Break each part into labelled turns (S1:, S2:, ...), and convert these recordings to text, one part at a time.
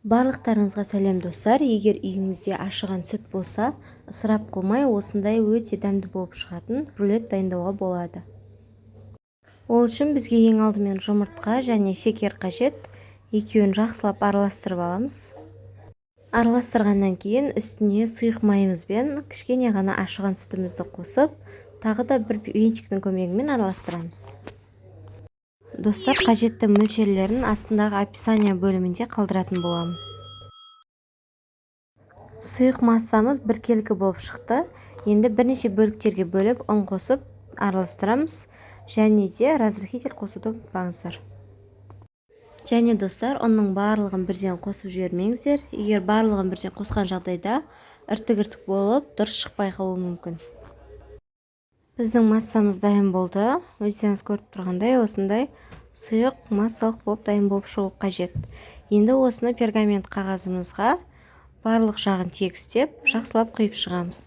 S1: Барлықтарыңызға сәлем достар. Егер үйіңізде ашыған сүт болса, ысырап қылмай осындай өте дәмді болып шығатын рулет дайындауға болады. Ол үшін бізге ең алдымен жұмыртқа және шекер қажет. Екеуін жақсылап араластырып аламыз. Араластырғаннан кейін үстіне сұйық майымызбен кішкене ғана ашыған сүтімізді қосып, тағы да бір венчиктің көмегімен араластырамыз. Достар, қажетті мөлшерлерін астындағы описание бөлімінде қалдыратын боламын. Сұйық массамыз біркелкі болып шықты. Енді бірнеше бөліктерге бөліп ұн қосып араластырамыз. Және де разрыхитель қосуды ұмытпаңыздар. Және достар, ұнның барлығын бірден қосып жібермеңіздер. Егер барлығын бірден қосқан жағдайда іртік болып дұрыс шықпай қалуы мүмкін. Біздің массамыз дайын болды. Өздеріңіз көріп тұрғандай осындай сұйық массалық болып дайын болып шығу қажет. Енді осыны пергамент қағазымызға барлық жағын тегістеп, жақсылап құйып шығамыз.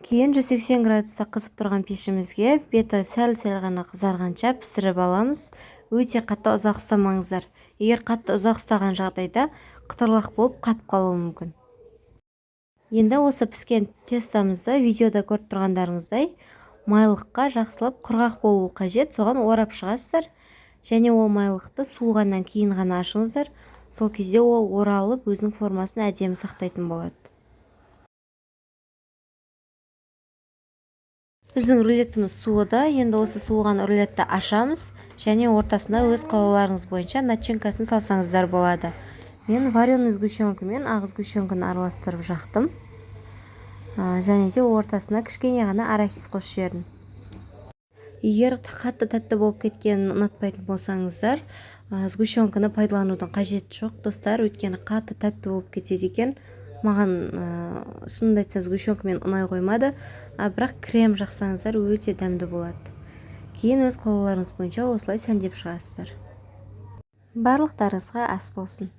S1: Кейін 180 градуста қызып тұрған пешімізге беті сәл-сәл ғана қызарғанша пісіріп аламыз. Өте қатты ұзақ ұстамаңыздар. Егер қатты ұзақ ұстаған жағдайда қытырлақ болып қатып қалуы мүмкін. Енді осы піскен тестамызды видеода көріп тұрғандарыңыздай майлыққа жақсылап құрғақ болуы қажет. Соған орап шығасыздар. Және ол майлықты суығаннан кейін ғана ашыңыздар. Сол кезде ол оралып өзінің формасын әдемі сақтайтын болады. Біздің рулетіміз суыды. Енді осы суыған рулетті ашамыз. Және ортасына өз қалауларыңыз бойынша начинкасын салсаңыздар болады. Мен вареный сгущенка мен ақ сгущенканы араластырып жақтым. Және де ортасына кішкене ғана арахис қосып жібердім. Егер қатты тәтті болып кеткенін ұнатпайтын болсаңыздар, сгущенканы пайдаланудың қажеті жоқ достар, өйткені қатты тәтті болып кетеді екен. Маған шынымды айтсам сгущенкамен ұнай қоймады, бірақ крем жақсаңыздар өте дәмді болады. Кейін өз қалауларыңыз бойынша осылай сәндеп шығасыздар. Барлықтарыңызға ас болсын.